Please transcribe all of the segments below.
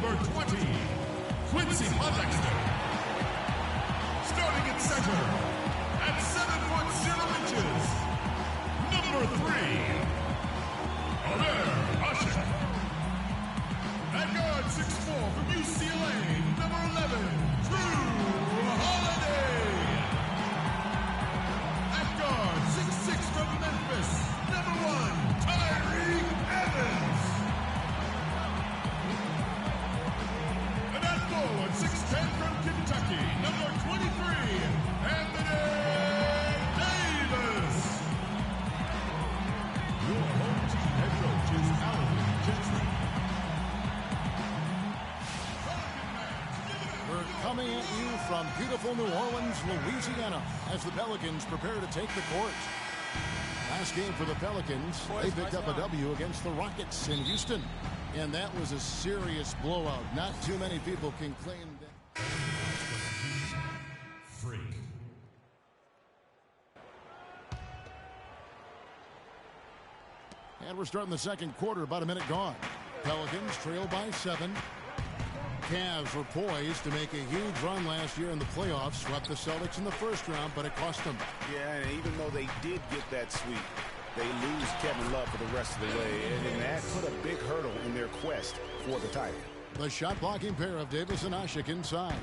Number 20, Quincy Poindexter. Starting at center, at 7'0". Number 3, Asher. At guard 6'4" from UCLA, number 11, Drew Holiday. At guard 6'6" from Memphis, number 1, Tyreek Evans. And at forward 6'10" from Kentucky, number 23, Anthony Davis. Your home team head coach is Alan Gentry. We're coming at you from beautiful New Orleans, Louisiana, as the Pelicans prepare to take the court. Last game for the Pelicans, they picked up a W against the Rockets in Houston. And that was a serious blowout. Not too many people can claim that. Freak. And we're starting the second quarter, about a minute gone. Pelicans trail by 7. Cavs were poised to make a huge run last year in the playoffs, swept the Celtics in the first round, but it cost them. Yeah, and even though they did get that sweep, they lose Kevin Love for the rest of the way, and that put a big hurdle in their quest for the title. The shot-blocking pair of Davis and Ashik inside.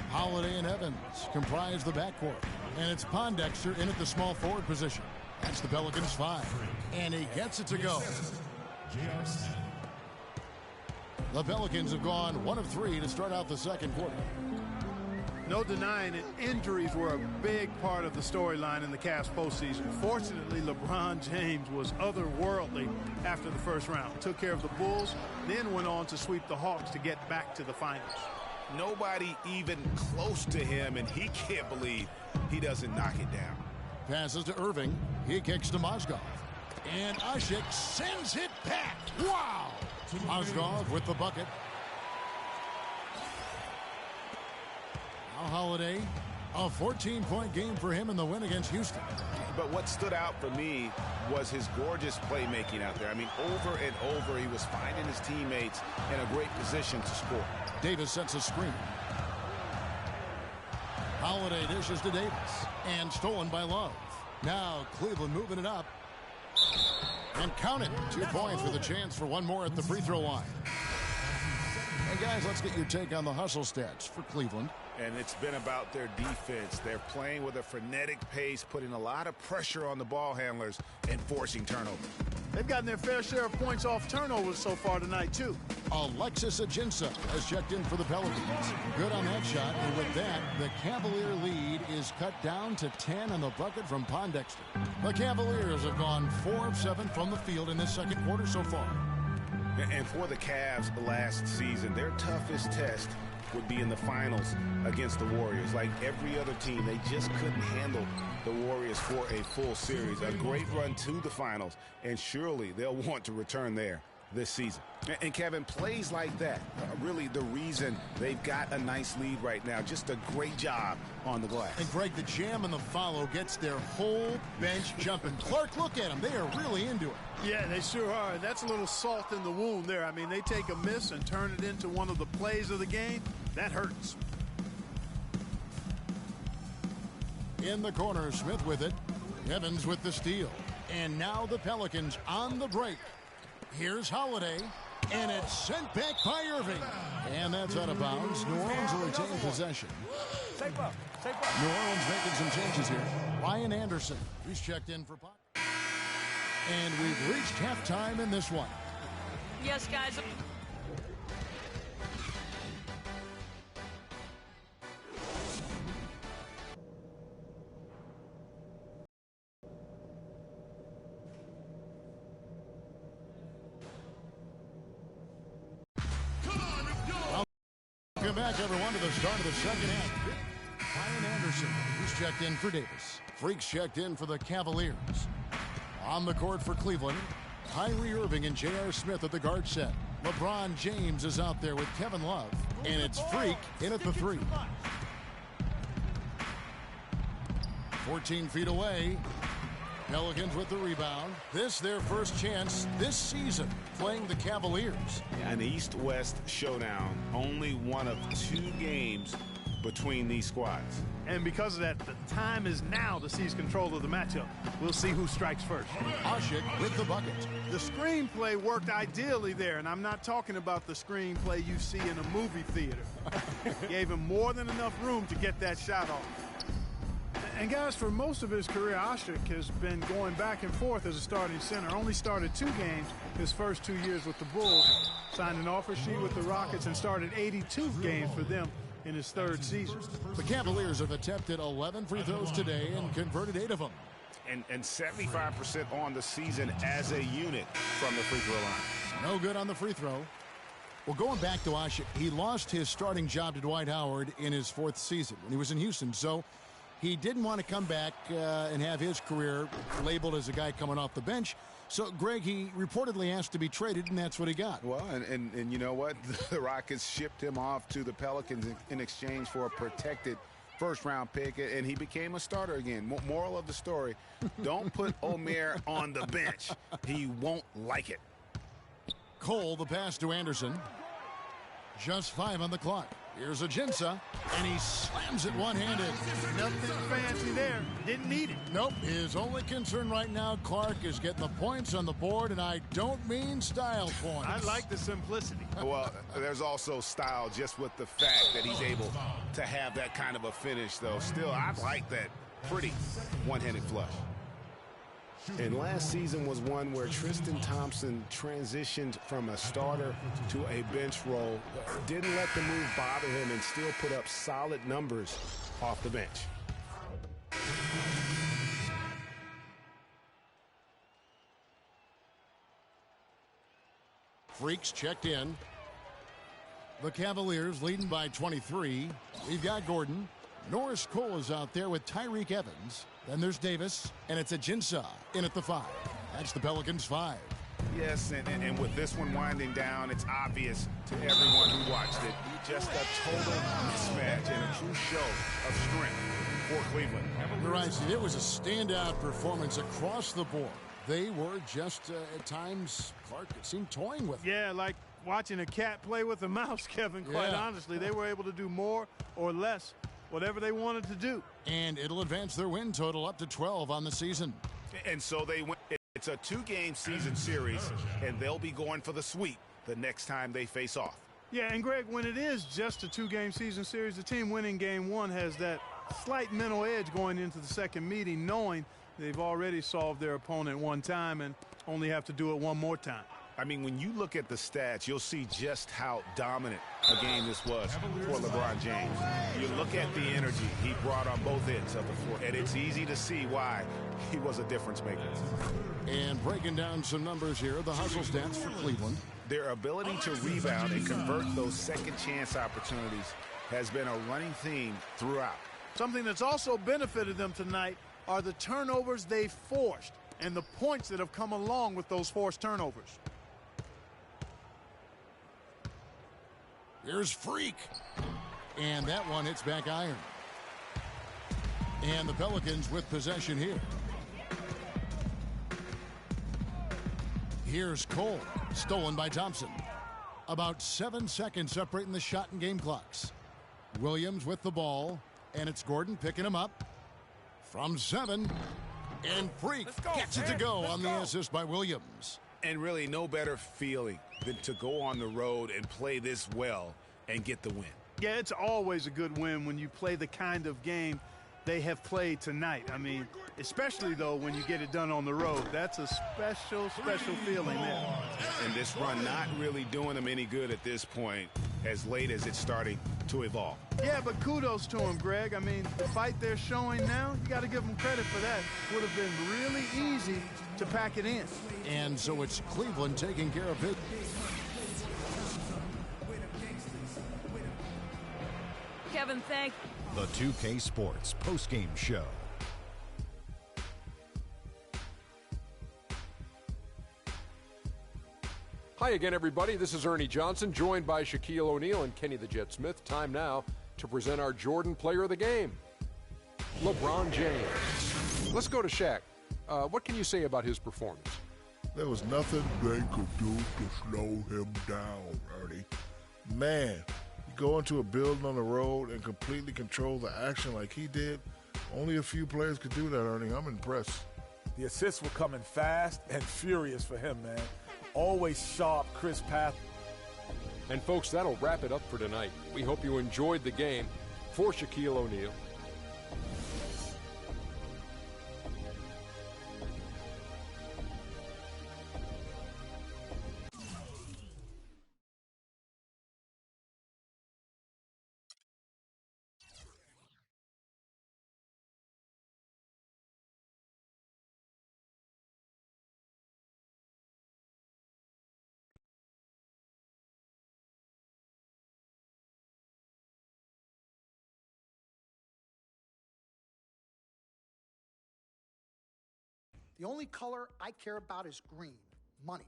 Holiday and Evans comprise the backcourt, and it's Poindexter in at the small forward position. That's the Pelicans' 5, and he gets it to go. The Pelicans have gone 1 of 3 to start out the second quarter. No denying it, injuries were a big part of the storyline in the Cavs postseason. Fortunately, LeBron James was otherworldly after the first round. Took care of the Bulls, then went on to sweep the Hawks to get back to the finals. Nobody even close to him, and he can't believe he doesn't knock it down. Passes to Irving. He kicks to Mozgov. And Ashik sends it back. Wow! Mozgov with the bucket. Now Holiday, a 14-point game for him in the win against Houston. But what stood out for me was his gorgeous playmaking out there. I mean, over and over, he was finding his teammates in a great position to score. Davis sets a screen. Holiday dishes to Davis, and stolen by Love. Now Cleveland moving it up. And count it. 2 points with a chance for one more at the free throw line. And guys, let's get your take on the hustle stats for Cleveland. And it's been about their defense. They're playing with a frenetic pace, putting a lot of pressure on the ball handlers and forcing turnovers. They've gotten their fair share of points off turnovers so far tonight, too. Alexis Ajinça has checked in for the Pelicans. Good on that shot, and with that, the Cavalier lead is cut down to 10 on the bucket from Poindexter. The Cavaliers have gone 4 of 7 from the field in this second quarter so far. And for the Cavs last season, their toughest test would be in the finals against the Warriors. Like every other team, they just couldn't handle the Warriors for a full series. A great run to the finals, and surely they'll want to return there this season. And Kevin, plays like that really the reason they've got a nice lead right now. Just a great job on the glass. And Greg, the jam and the follow gets their whole bench jumping. Clark, look at them. They are really into it. Yeah, they sure are. That's a little salt in the wound there. I mean, they take a miss and turn it into one of the plays of the game. That hurts. In the corner, Smith with it. Evans with the steal. And now the Pelicans on the break. Here's Holiday. And it's sent back by Irving. And that's out of bounds. New Orleans will retain possession. New Orleans making some changes here. Ryan Anderson, he's checked in for puck. And we've reached halftime in this one. Yes, guys. Welcome back, everyone, to the start of the second half. Ryan Anderson, he's checked in for Davis. Freaks checked in for the Cavaliers. On the court for Cleveland, Kyrie Irving and J.R. Smith at the guard set. LeBron James is out there with Kevin Love. And it's Freak in at the 3. 14 feet away. Pelicans with the rebound. This their first chance this season playing the Cavaliers. An East-West showdown, only one of 2 games between these squads. And because of that, the time is now to seize control of the matchup. We'll see who strikes first. Asik with the bucket. The screenplay worked ideally there, and I'm not talking about the screenplay you see in a movie theater. Gave him more than enough room to get that shot off. And guys, for most of his career, Asik has been going back and forth as a starting center. Only started 2 games his first 2 years with the Bulls. Signed an offer sheet with the Rockets and started 82 games for them in his 3rd season. The Cavaliers have attempted 11 free throws today and converted 8 of them. And 75% on the season as a unit from the free throw line. No good on the free throw. Well, going back to Asik, he lost his starting job to Dwight Howard in his 4th season when he was in Houston. So he didn't want to come back and have his career labeled as a guy coming off the bench. So, Greg, he reportedly asked to be traded, and that's what he got. Well, and you know what? The Rockets shipped him off to the Pelicans in exchange for a protected first-round pick, and he became a starter again. Moral of the story, don't put Omer on the bench. He won't like it. Cole, the pass to Anderson. Just 5 on the clock. Here's Ajinça, and he slams it one-handed. Nothing fancy there. Didn't need it. Nope. His only concern right now, Clark, is getting the points on the board, and I don't mean style points. I like the simplicity. Well, there's also style just with the fact that he's able to have that kind of a finish, though. Still, I like that pretty one-handed flush. And last season was one where Tristan Thompson transitioned from a starter to a bench role, didn't let the move bother him, and still put up solid numbers off the bench. Freaks checked in. The Cavaliers leading by 23. We've got Gordon. Norris Cole is out there with Tyreke Evans. Then there's Davis, and it's Ajinça in at the 5. That's the Pelicans' 5. Yes, and with this one winding down, it's obvious to everyone who watched it. Just a total mismatch and a true show of strength for Cleveland. You're right, Steve. It was a standout performance across the board. They were just, at times, Clark, it seemed toying with. Yeah, like watching a cat play with a mouse, Kevin, quite honestly. They were able to do more or less whatever they wanted to do. And it'll advance their win total up to 12 on the season. And so they win. It's a 2-game season series, and they'll be going for the sweep the next time they face off. Yeah, and Greg, when it is just a 2-game season series, the team winning game 1 has that slight mental edge going into the second meeting, knowing they've already solved their opponent one time and only have to do it one more time. I mean, when you look at the stats, you'll see just how dominant a game this was for LeBron James. You look at the energy he brought on both ends of the floor, and it's easy to see why he was a difference maker. And breaking down some numbers here, the hustle stats for Cleveland. Their ability to rebound and convert those second chance opportunities has been a running theme throughout. Something that's also benefited them tonight are the turnovers they forced and the points that have come along with those forced turnovers. Here's Freak. And that one hits back iron. And the Pelicans with possession here. Here's Cole. Stolen by Thompson. About 7 seconds separating the shot and game clocks. Williams with the ball. And it's Gordon picking him up. From 7. And Freak gets it to go on the assist by Williams. And really no better feeling than to go on the road and play this well and get the win. Yeah, it's always a good win when you play the kind of game they have played tonight. I mean, especially, though, when you get it done on the road. That's a special, special feeling there. And this run not really doing them any good at this point, as late as it's starting to evolve. Yeah, but kudos to him, Greg. I mean, the fight they're showing now, you got to give them credit for that. Would have been really easy to pack it in. And so it's Cleveland taking care of it. Kevin, thank The 2K Sports postgame show. Hi again, everybody. This is Ernie Johnson, joined by Shaquille O'Neal and Kenny the Jet Smith. Time now to present our Jordan Player of the Game, LeBron James. Let's go to Shaq. What can you say about his performance? There was nothing they could do to slow him down, Ernie. Man, you go into a building on the road and completely control the action like he did. Only a few players could do that, Ernie. I'm impressed. The assists were coming fast and furious for him, man. Always sharp, crisp pass. And folks, that'll wrap it up for tonight. We hope you enjoyed the game. For Shaquille O'Neal. The only color I care about is green, money.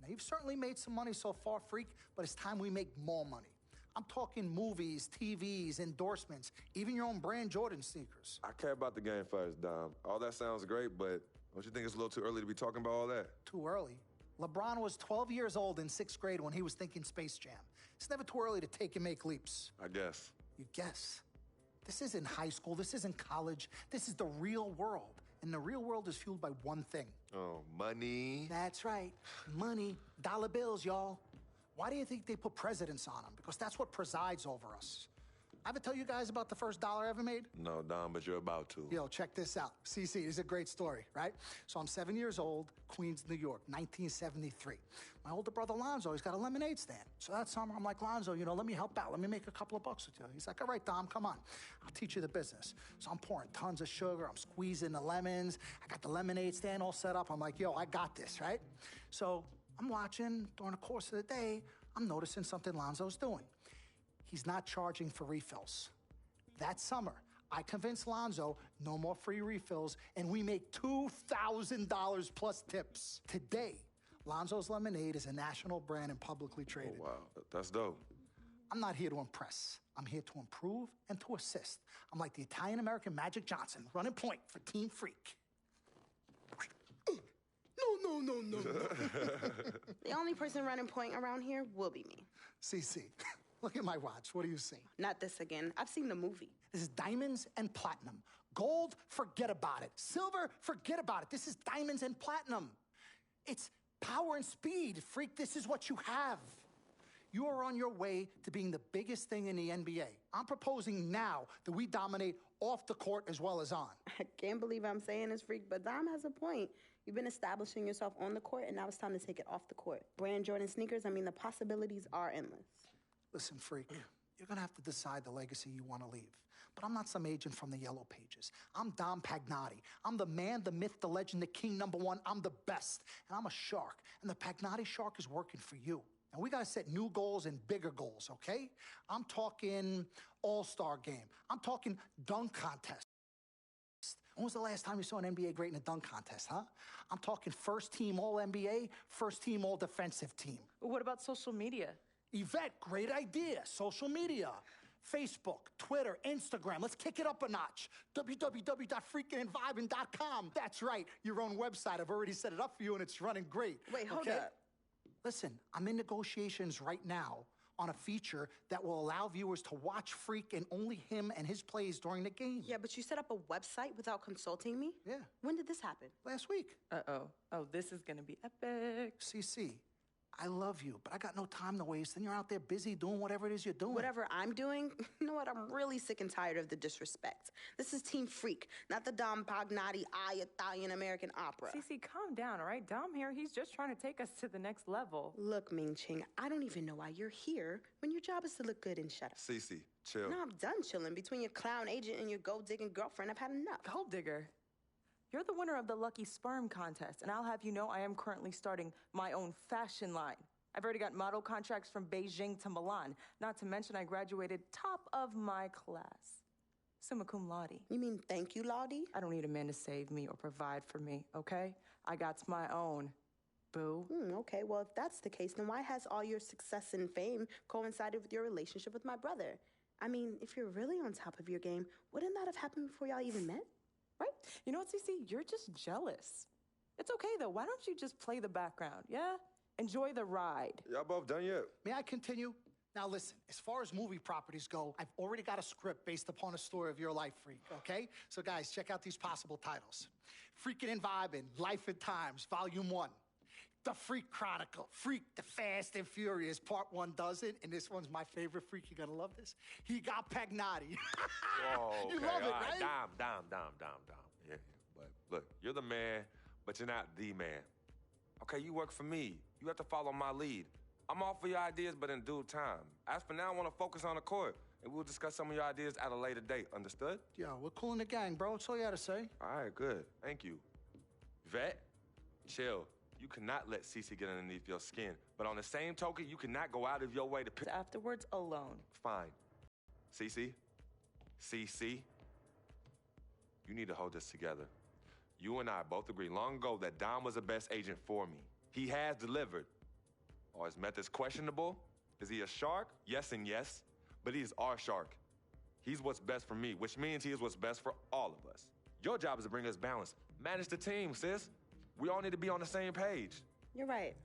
Now, you've certainly made some money so far, Freak, but it's time we make more money. I'm talking movies, TVs, endorsements, even your own brand Jordan sneakers. I care about the game first, Dom. All that sounds great, but don't you think it's a little too early to be talking about all that? Too early? LeBron was 12 years old in 6th grade when he was thinking Space Jam. It's never too early to take and make leaps. I guess. You guess? This isn't high school. This isn't college. This is the real world. And the real world is fueled by one thing. Oh, money. That's right. Money. Dollar bills, y'all. Why do you think they put presidents on them? Because that's what presides over us. I ever tell you guys about the first dollar I ever made? No, Dom, but you're about to. Yo, check this out. CC, this is a great story, right? So I'm 7 years old, Queens, New York, 1973. My older brother, Lonzo, he's got a lemonade stand. So that summer, I'm like, Lonzo, let me help out. Let me make a couple of bucks with you. He's like, all right, Dom, come on. I'll teach you the business. So I'm pouring tons of sugar. I'm squeezing the lemons. I got the lemonade stand all set up. I'm like, yo, I got this, right? So I'm watching during the course of the day. I'm noticing something Lonzo's doing. He's not charging for refills. That summer, I convinced Lonzo no more free refills, and we make $2,000 plus tips. Today, Lonzo's Lemonade is a national brand and publicly traded. Oh, wow. That's dope. I'm not here to impress. I'm here to improve and to assist. I'm like the Italian-American Magic Johnson, running point for Team Freak. No. The only person running point around here will be me. CC, look at my watch. What do you see? Not this again. I've seen the movie. This is diamonds and platinum. Gold, forget about it. Silver, forget about it. This is diamonds and platinum. It's power and speed. Freak, this is what you have. You are on your way to being the biggest thing in the NBA. I'm proposing now that we dominate off the court as well as on. I can't believe I'm saying this, Freak, but Dom has a point. You've been establishing yourself on the court, and now it's time to take it off the court. Brand Jordan sneakers, the possibilities are endless. Listen, Freak, you're going to have to decide the legacy you want to leave. But I'm not some agent from the Yellow Pages. I'm Dom Pagnotti. I'm the man, the myth, the legend, the king, #1. I'm the best. And I'm a shark. And the Pagnotti shark is working for you. Now, we got to set new goals and bigger goals, okay? I'm talking all-star game. I'm talking dunk contest. When was the last time you saw an NBA great in a dunk contest, huh? I'm talking first team All-NBA, first team All-Defensive team. What about social media? Yvette, great idea. Social media. Facebook, Twitter, Instagram. Let's kick it up a notch. www.freakingandvibing.com. That's right, your own website. I've already set it up for you, and it's running great. Wait, hold up. Listen, I'm in negotiations right now on a feature that will allow viewers to watch Freak and only him and his plays during the game. Yeah, but you set up a website without consulting me? Yeah. When did this happen? Last week. Uh-oh. Oh, this is gonna be epic. CC, I love you, but I got no time to waste. And you're out there busy doing whatever it is you're doing. Whatever I'm doing, you know what? I'm really sick and tired of the disrespect. This is Team Freak, not the Dom Pagnotti Italian-American opera. Cece, calm down, all right? Dom here, he's just trying to take us to the next level. Look, Ming Ching, I don't even know why you're here when your job is to look good and shut up. Cece, chill. No, I'm done chilling. Between your clown agent and your gold-digging girlfriend, I've had enough. Gold digger. You're the winner of the Lucky Sperm contest, and I'll have you know I am currently starting my own fashion line. I've already got model contracts from Beijing to Milan, not to mention I graduated top of my class. Summa cum laude. You mean thank you, Laude? I don't need a man to save me or provide for me, okay? I got my own, boo. Okay, well, if that's the case, then why has all your success and fame coincided with your relationship with my brother? I mean, if you're really on top of your game, wouldn't that have happened before y'all even met, right? You know what, CC? You're just jealous. It's okay, though. Why don't you just play the background, yeah? Enjoy the ride. Y'all both done yet? May I continue? Now listen, as far as movie properties go, I've already got a script based upon a story of your life, Freak, okay? So guys, check out these possible titles. Freakin' and Vibin', Life and Times, Volume 1. The Freak Chronicle, Freak the Fast and Furious, Part 1 does it, and this one's my favorite, Freak, you're gonna love this. He got Pagnotti. Whoa, okay. You love it, All right? Dom. Yeah, but look, you're the man, but you're not the man. Okay, you work for me. You have to follow my lead. I'm all for your ideas, but in due time. As for now, I want to focus on the court, and we'll discuss some of your ideas at a later date. Understood? Yo, we're cool in the gang, bro. That's all you had to say. All right, good. Thank you. Vet, chill. You cannot let Cece get underneath your skin. But on the same token, you cannot go out of your way to pick. Afterwards, alone. Fine. Cece, you need to hold this together. You and I both agreed long ago that Dom was the best agent for me. He has delivered. Are his methods questionable? Is he a shark? Yes and yes. But he is our shark. He's what's best for me, which means he is what's best for all of us. Your job is to bring us balance. Manage the team, sis. We all need to be on the same page. You're right.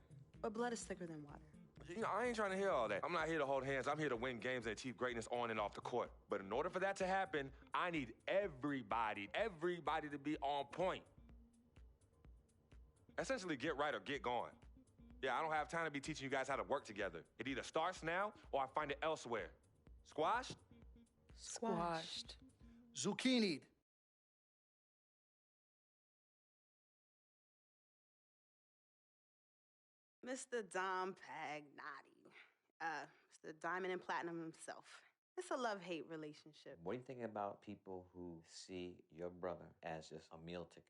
But blood is thicker than water. You know, I ain't trying to hear all that. I'm not here to hold hands. I'm here to win games and achieve greatness on and off the court. But in order for that to happen, I need everybody to be on point. Essentially, get right or get gone. Yeah, I don't have time to be teaching you guys how to work together. It either starts now or I find it elsewhere. Squashed? Squashed. Zucchini'd. Mr. Dom Pagnotti. Mr. Diamond and Platinum himself. It's a love-hate relationship. What do you think about people who see your brother as just a meal ticket?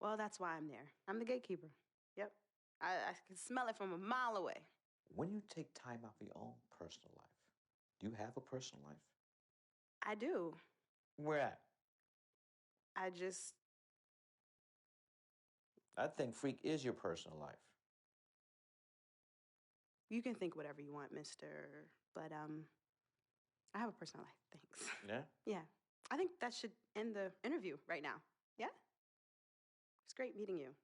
Well, that's why I'm there. I'm the gatekeeper. Yep. I can smell it from a mile away. When you take time out for your own personal life, do you have a personal life? I do. Where at? I think Freak is your personal life. You can think whatever you want, mister. But, I have a personal life. Thanks. Yeah? Yeah. I think that should end the interview right now. Yeah? It's great meeting you.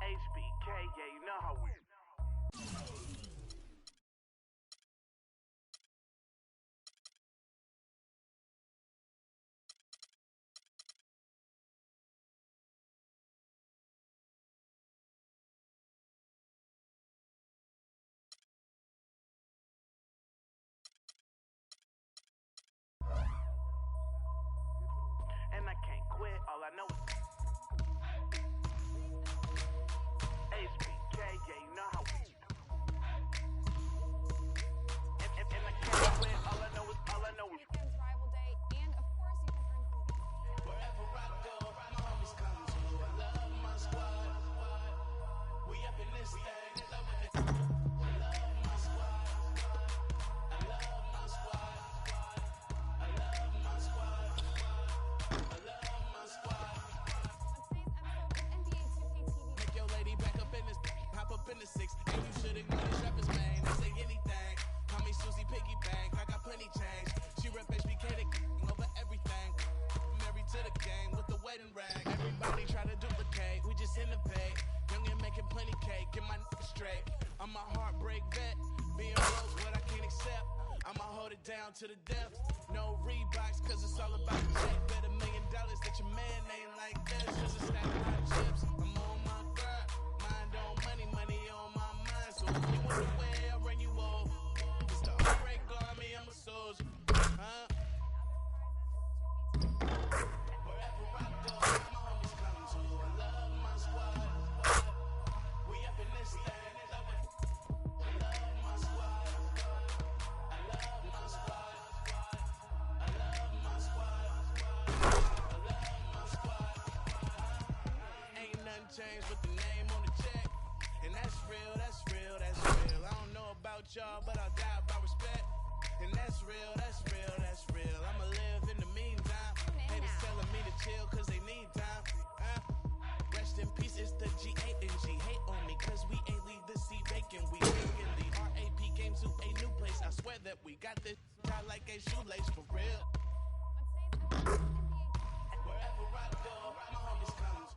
HBK, yeah, you know how we. And I can't quit, all I know is HBK, yeah, you know how we. And I can't quit, all I know is Weekend's rival day, and of course you can earn some beats. wherever I go, my homies come to. I love my squad. We up in this thing, in love with it. I love my squad. I love my squad. I love my squad. I love my squad. On today's episode of NBA 2K TV. Make your lady back up in this, hop up in the six. And you should ignore the rappers, man. They say anything. Call me Susie Piggy Bank. I got plenty change. She rep HBK over everything. Married to the game with the wedding rag. Everybody try to duplicate. We just innovate. Young and making plenty cake. Get my niggas straight. I'm a heartbreak vet. Being broke, what I can't accept. I'ma hold it down to the depth. No Reeboks, cause it's all about the check. Bet $1 million that your man ain't like this. Just a stack of my chips. I'm on my grind. Mind on money, money on my mind. chains with the name on the check. And that's real, that's real, that's real. I don't know about y'all, but I'll die by respect. And that's real, that's real, that's real. I'ma live in the meantime. Haters telling me to chill cause they need time. Rest in peace, it's the G-A-N-G. Hate on me cause we ain't leave the seat vacant. We taking the RAP game to a new place. I swear that we got this tied like a shoelace for real. Wherever I go, my homies come.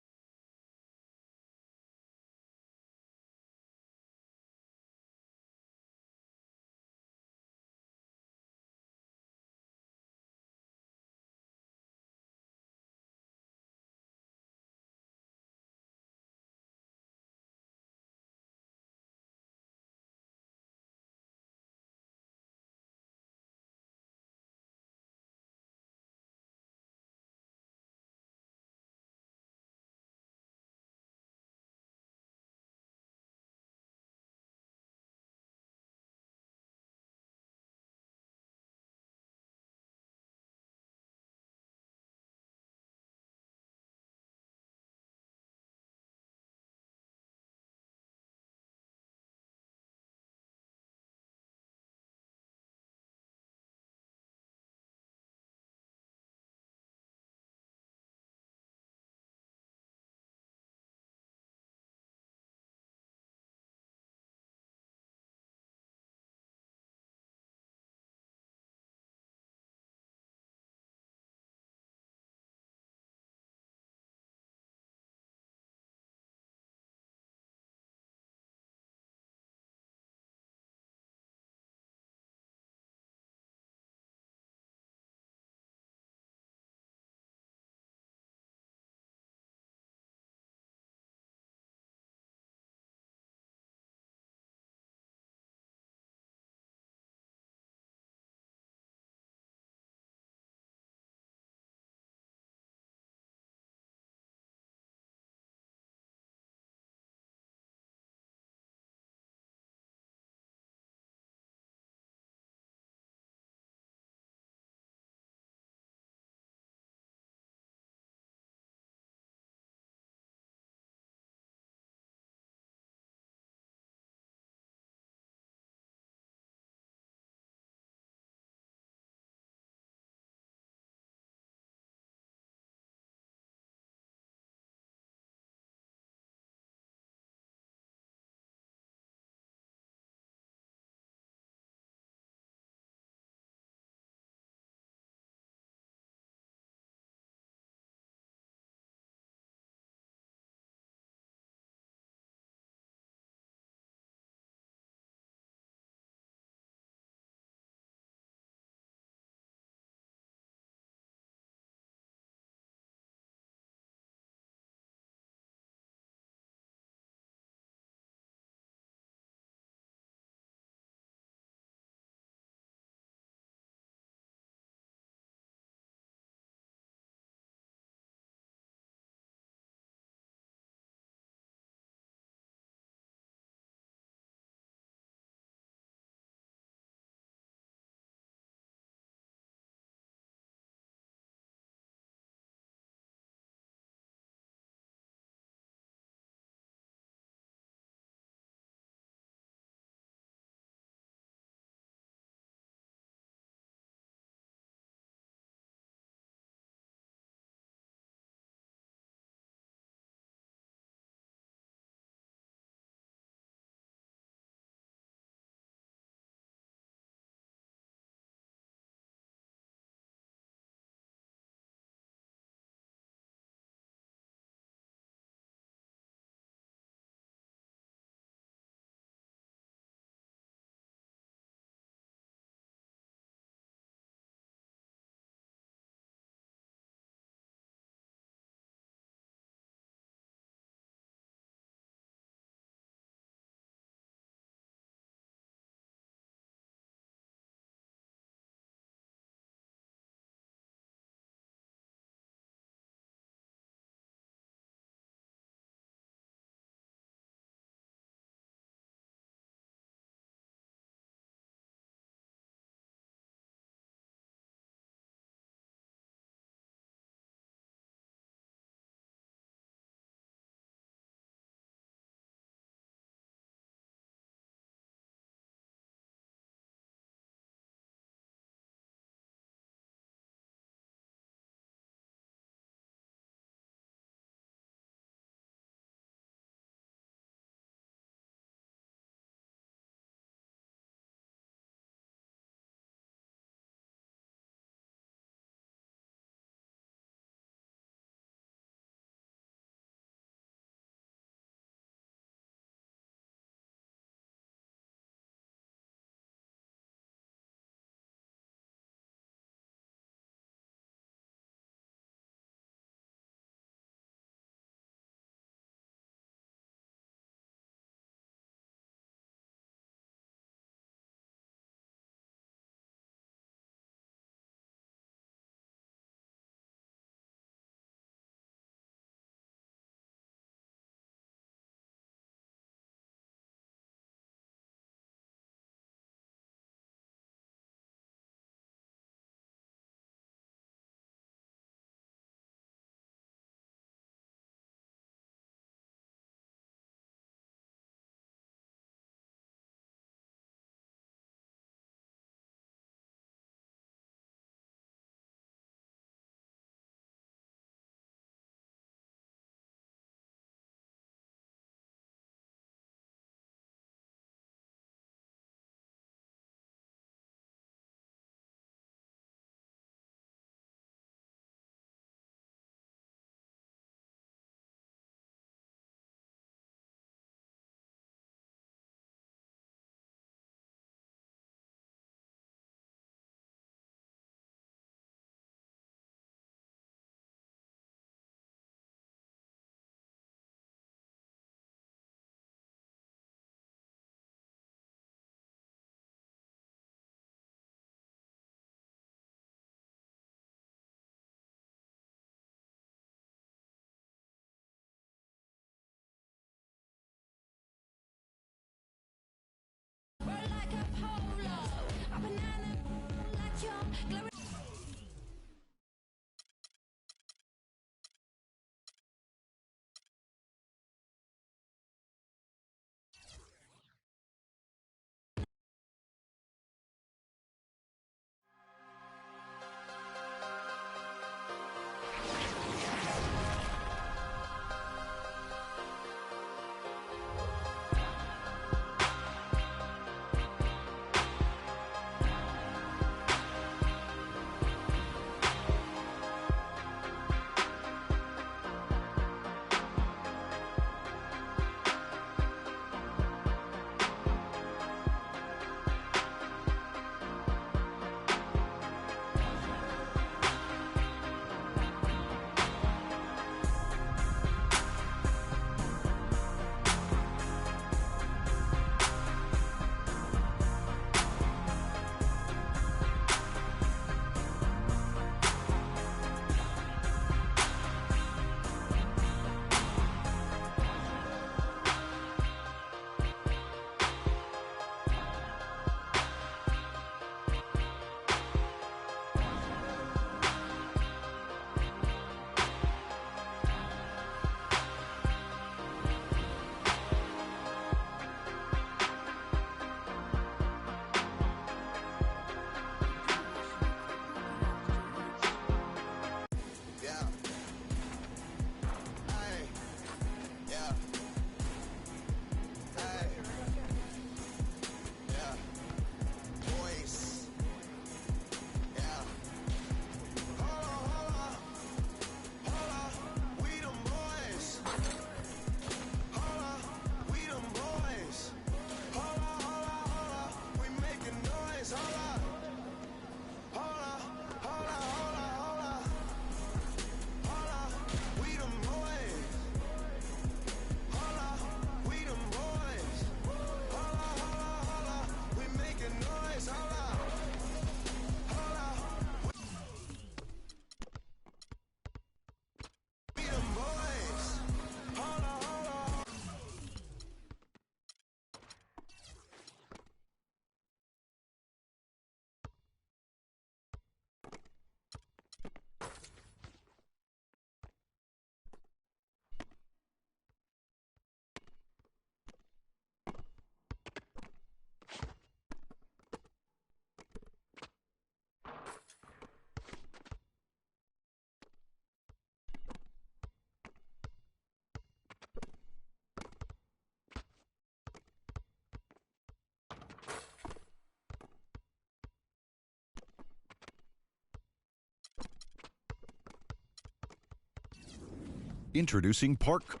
Introducing Park.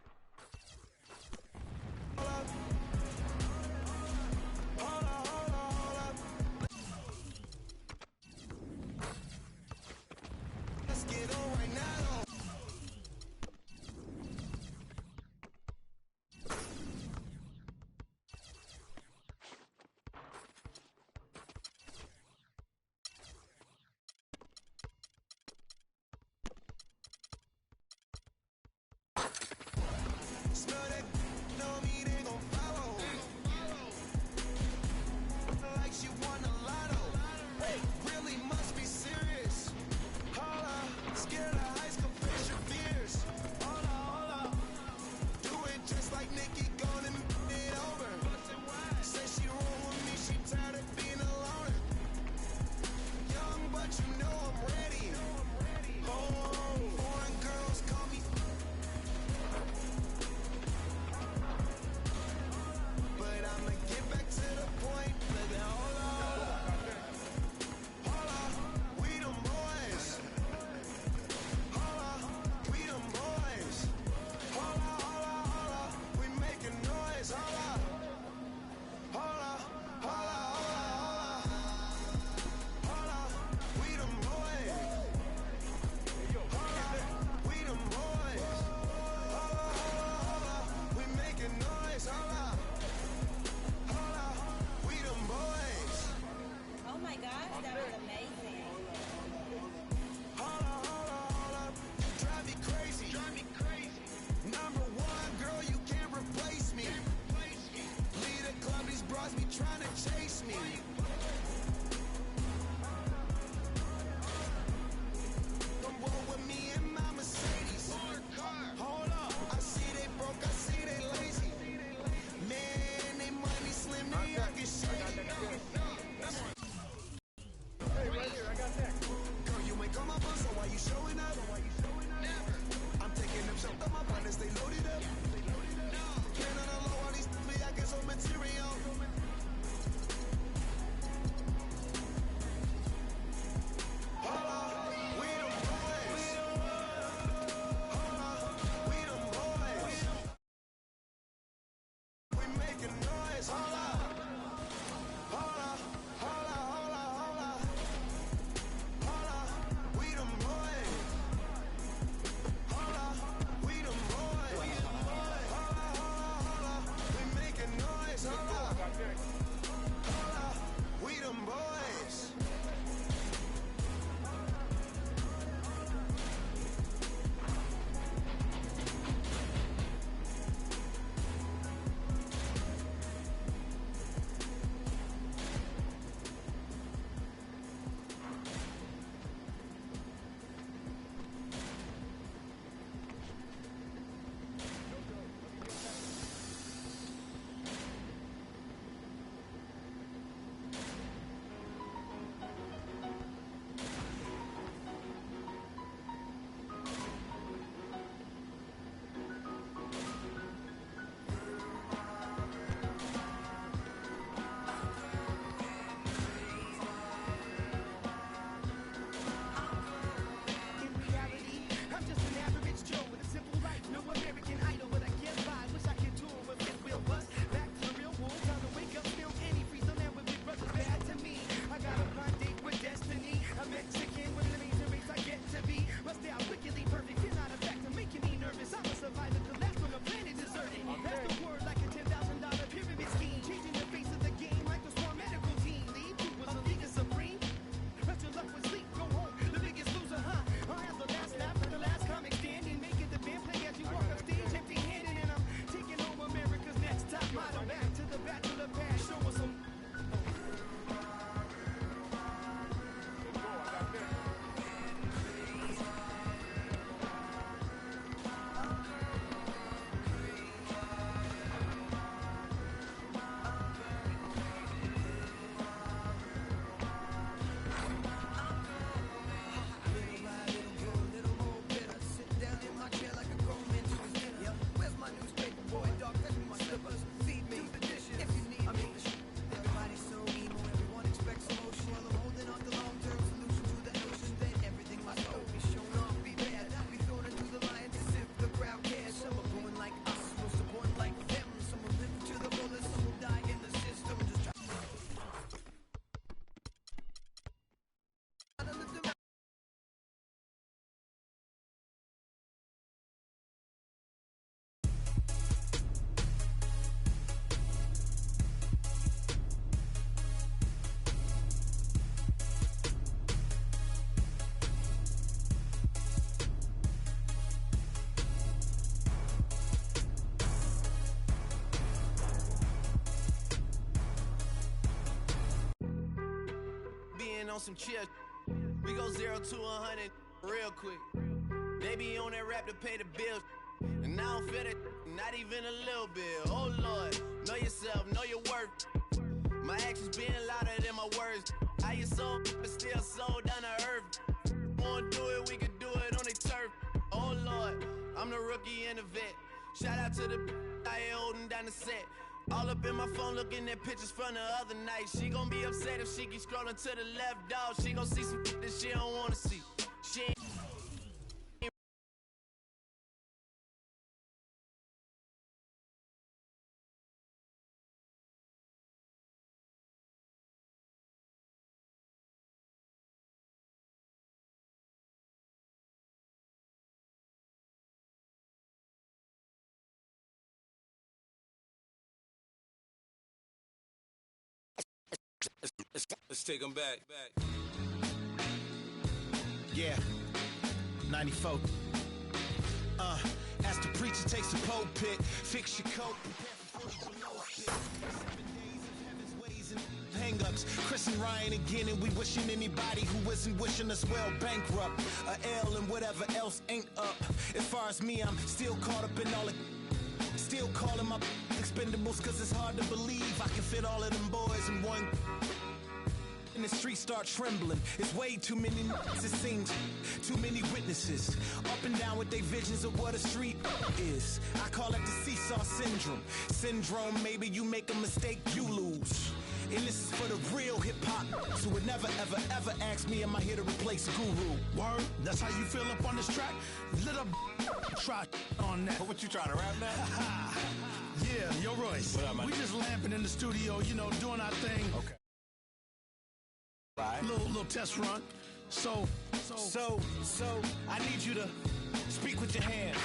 on some chill. We go 0 to 100 real quick. They be on that rap to pay the bills. And I don't feel it, not even a little bit. Oh Lord, know yourself, know your worth. My actions being louder than my words. How you so, but still so down to earth. Wanna do it, we can do it on the turf. Oh Lord, I'm the rookie and the vet. Shout out to the I ain't holding down the set. All up in my phone looking at pictures from the other night. She gon' be upset if she keep scrolling to the left, dog. She gon' see some that she don't wanna see. She ain't Let's take them back. Yeah, 94. As the preacher takes the pulpit, fix your coat, prepare for 40 below spit. 7 days of heaven's ways and hang-ups. Chris and Ryan again, and we wishing anybody who isn't wishing us well bankrupt. A L and whatever else ain't up. As far as me, I'm still caught up in all the... Still calling my expendables, cause it's hard to believe I can fit all of them boys in one... And the streets start trembling. It's way too many it seems. Too many witnesses. Up and down with their visions of what a street is. I call it the seesaw syndrome. Syndrome, maybe you make a mistake, you lose. And this is for the real hip-hop. So would never, ever, ever ask me, am I here to replace Guru? Word? That's how you feel up on this track? Little try on that. What you trying to rap now? Yeah, yo Royce. What up, man? We just lamping in the studio, doing our thing. Okay. Little test run. So, I need you to speak with your hands.